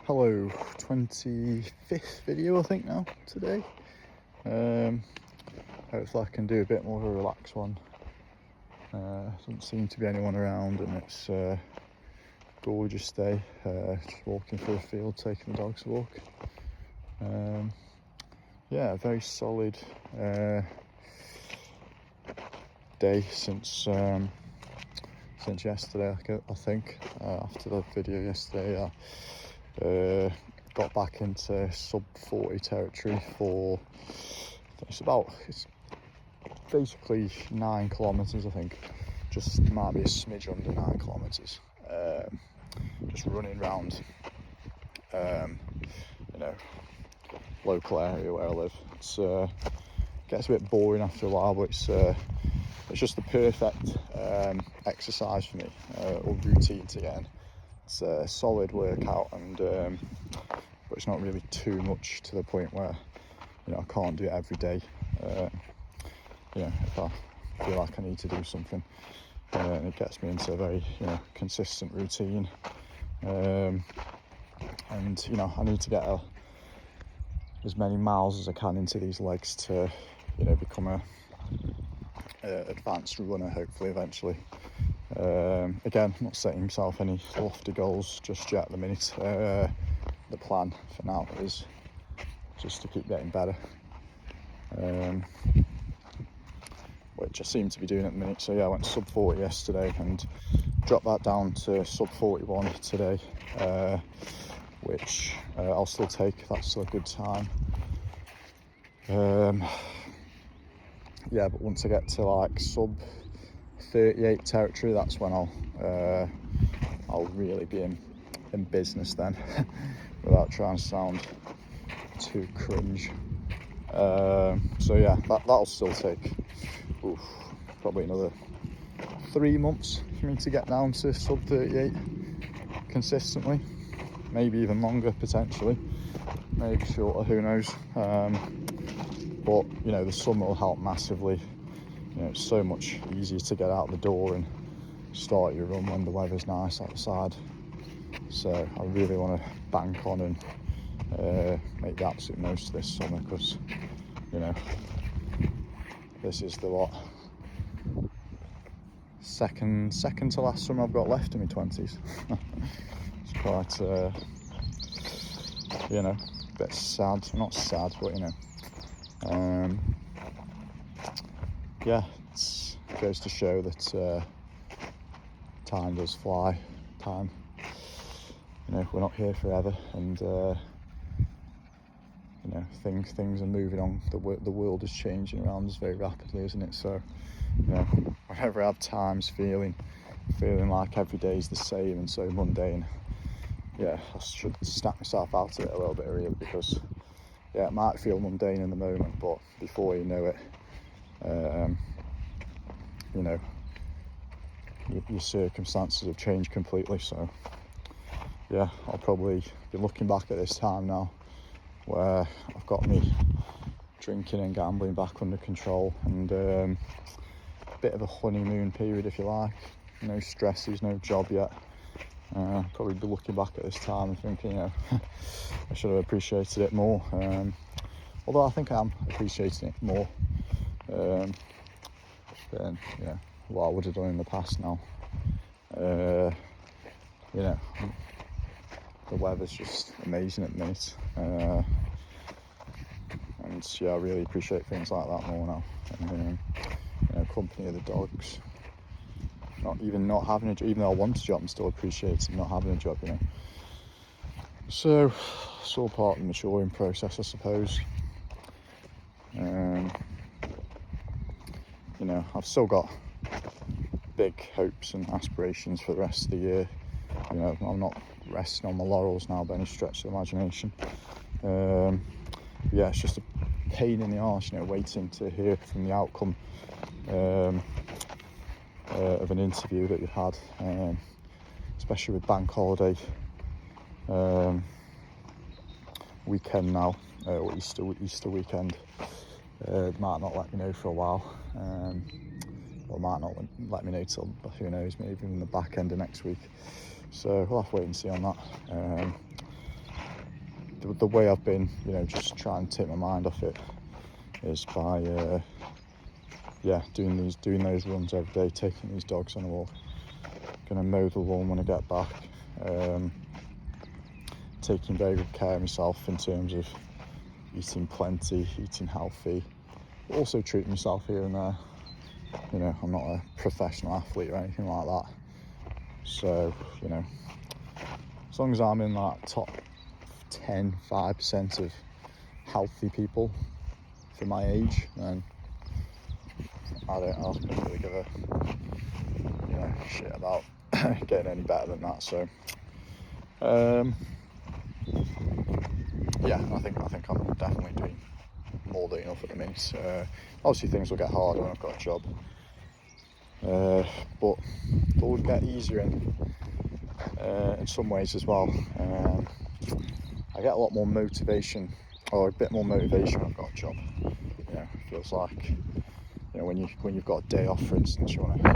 Hello, 25th video I think now today. Hopefully I can do a bit more of a relaxed one. Doesn't seem to be anyone around and it's a gorgeous day. Just walking through a field, taking the dogs a walk. Yeah, a very solid day since yesterday. I think after the video yesterday, got back into sub 40 territory for it's basically 9 kilometers. I think just might be a smidge under 9 kilometers. Just running around, local area where I live. It's gets a bit boring after a while, but it's just the perfect exercise for me, or routine to get in. It's a solid workout, and but it's not really too much to the point where I can't do it every day. If I feel like I need to do something, and it gets me into a very consistent routine. And I need to get as many miles as I can into these legs to become a advanced runner, hopefully eventually. Again, not setting myself any lofty goals just yet at the minute. The plan for now is just to keep getting better, which I seem to be doing at the minute. So yeah, I went sub 40 yesterday and dropped that down to sub 41 today, which I'll still take. That's still a good time. Yeah, but once I get to like sub 38 territory, that's when I'll really be in business then, without trying to sound too cringe. So yeah, that'll still take probably another 3 months for me to get down to sub 38 consistently, maybe even longer potentially, maybe shorter, who knows. But the sun will help massively. It's so much easier to get out the door and start your run when the weather's nice outside. So I really want to bank on and make the absolute most of this summer, because this is the second to last summer I've got left in my 20s. It's quite a bit sad, not sad, but yeah, it goes to show that time does fly. Time, we're not here forever, and things are moving on. The world is changing around us very rapidly, isn't it? So whenever I have times feeling like every day is the same and so mundane, I should snap myself out of it a little bit, really, because it might feel mundane in the moment, but before you know it, your circumstances have changed completely. So I'll probably be looking back at this time now where I've got me drinking and gambling back under control, and a bit of a honeymoon period, if you like. No stresses, no job yet. Probably be looking back at this time and thinking, I should have appreciated it more. Although I think I am appreciating it more than what I would have done in the past now. The weather's just amazing at the minute, and I really appreciate things like that more now. And company of the dogs, not having a job, even though I want a job, I'm still appreciating not having a job. So it's all part of the maturing process, I suppose. I've still got big hopes and aspirations for the rest of the year. I'm not resting on my laurels now by any stretch of the imagination. It's just a pain in the arse, waiting to hear from the outcome of an interview that you've had, especially with bank holiday weekend now, or Easter weekend. Might not let me know for a while, or might not let me know till, who knows, maybe in the back end of next week. So we'll have to wait and see on that. the way I've been, you know, just trying to take my mind off it is by doing those runs every day, taking these dogs on a walk. Gonna mow the lawn when I get back. Taking very good care of myself in terms of eating plenty, eating healthy, but also treating myself here and there. You know, I'm not a professional athlete or anything like that, so you know, as long as I'm in that top 5% of healthy people for my age, then I don't really give a shit about getting any better than that. So I think I'm definitely doing more than enough at the minute. Obviously things will get harder when I've got a job, but they'll get easier in some ways as well. I get a lot more motivation, or a bit more motivation when I've got a job. You know, it feels like, you know, when you've got a day off, for instance, you want to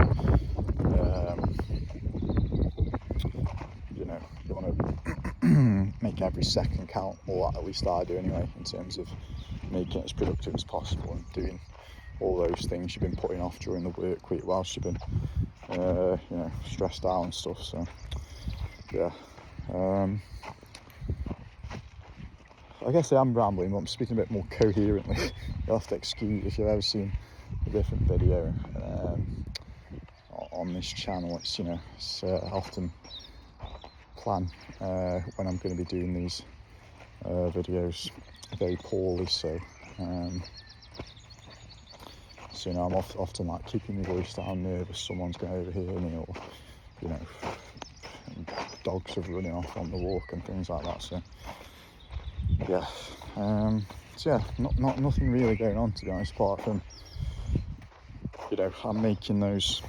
make every second count, or at least I do anyway, in terms of making it as productive as possible and doing all those things you've been putting off during the work week whilst you've been stressed out and stuff. So yeah, I guess I am rambling, but I'm speaking a bit more coherently. You'll have to excuse if you've ever seen a different video on this channel. It's I often plan when I'm going to be doing these videos very poorly, so I'm often like keeping my voice down, nervous someone's going to overhear me, or dogs are running off on the walk and things like that. So nothing really going on, to be honest, apart from I'm making those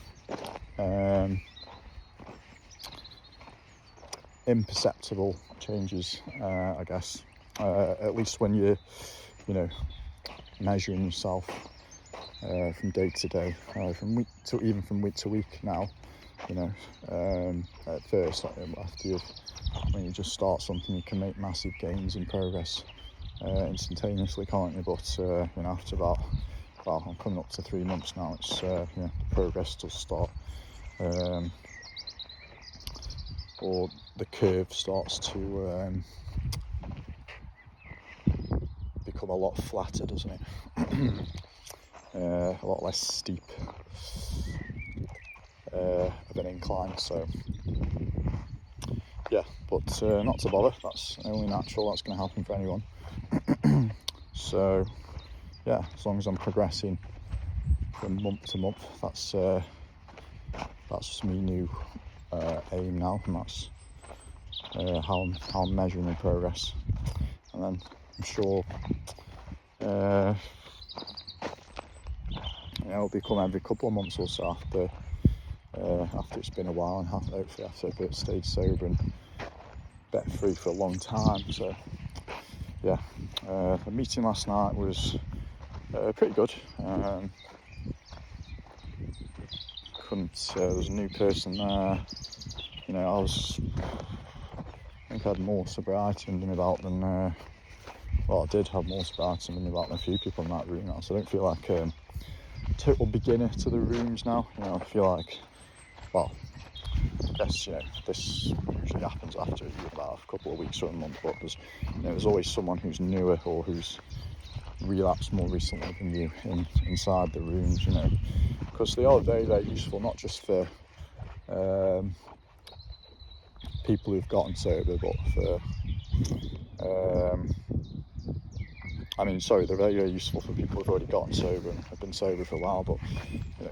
imperceptible changes, I guess, at least when you're measuring yourself from day to day, from week to week now. At first, when you just start something, you can make massive gains in progress instantaneously, can't you? But after I'm coming up to 3 months now, it's the progress does start, or the curve starts to become a lot flatter, doesn't it? A lot less steep of an incline. So but not to bother, that's only natural, that's going to happen for anyone. So as long as I'm progressing from month to month, that's my new aim now, and that's how I'm measuring my progress. And then I'm sure it'll become every couple of months or so after it's been a while, and hopefully after I've stayed sober and bet free for a long time. So the meeting last night was pretty good. There was a new person there. I think I had more sobriety under my belt than I did have more sobriety under my belt than a few people in that room now. So I don't feel like a total beginner to the rooms now. I feel like, I guess this usually happens after about a couple of weeks or a month, but there's always someone who's newer or who's relapsed more recently than you inside the rooms, because they are very, very useful, not just for people who've gotten sober, but for they're very, very useful for people who've already gotten sober and have been sober for a while, but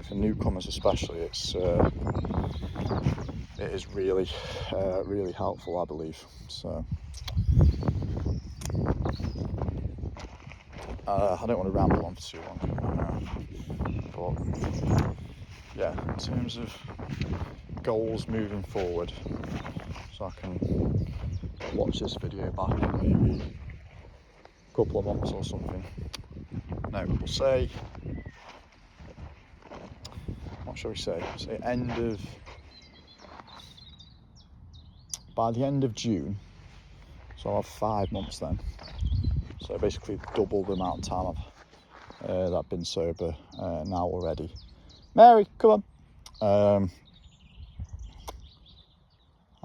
for newcomers especially, it is really really helpful, I believe. So I don't want to ramble on for too long, but in terms of goals moving forward, so I can watch this video back in maybe a couple of months or something. No, we'll say, what shall we say? Say by the end of June, So I'll have 5 months then. So basically double the amount of time that I've been sober now already. Mary, come on.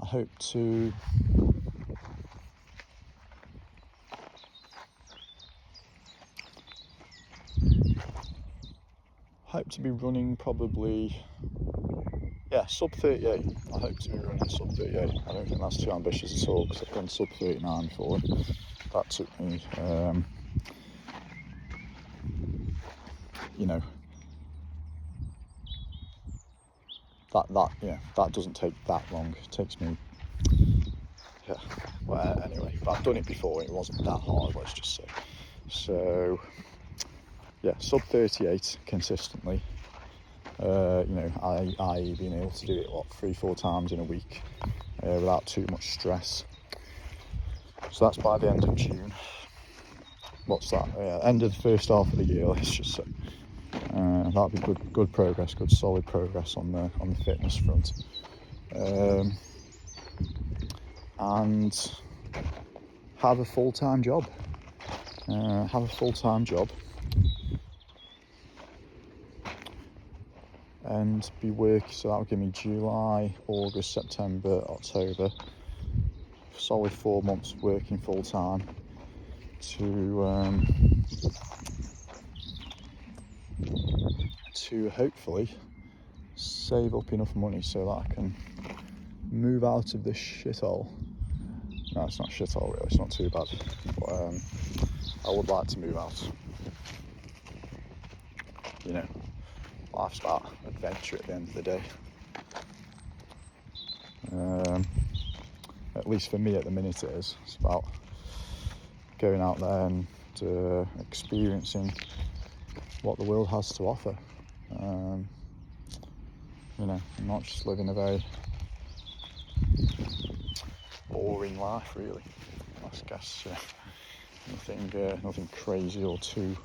I hope to be running probably, yeah, sub 38. I hope to be running sub 38. I don't think that's too ambitious at all, because I've gone sub 39 before. That took me, you know, that doesn't take that long. It takes me, yeah, well, anyway, but I've done it before. It wasn't that hard, let's just say. So yeah, sub 38 consistently. You know, I being able to do it 3-4 times in a week without too much stress. So that's by the end of June. What's that? End of the first half of the year, let's just say. That'll be good progress, good solid progress on the fitness front. And have a full-time job. And be working, so that'll give me July, August, September, October. Solid 4 months working full time to hopefully save up enough money so that I can move out of this shithole. No, it's not shithole really, it's not too bad, but I would like to move out. You know, life's about adventure at the end of the day. At least for me at the minute it is. It's about going out there and experiencing what the world has to offer. You know, not just living a very boring life really. I guess nothing crazy or too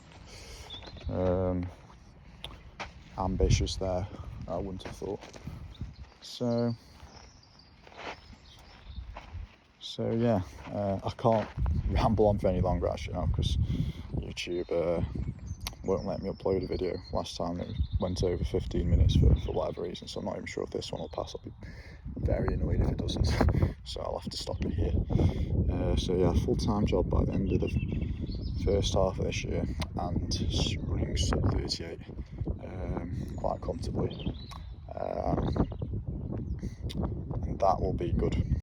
ambitious there, I wouldn't have thought. So yeah, I can't ramble on for any longer actually now, because YouTube won't let me upload a video. Last time it went over 15 minutes for whatever reason, so I'm not even sure if this one will pass. I'll be very annoyed if it doesn't, so I'll have to stop it here. So yeah, full-time job by the end of the first half of this year, and running sub 38 quite comfortably, and that will be good.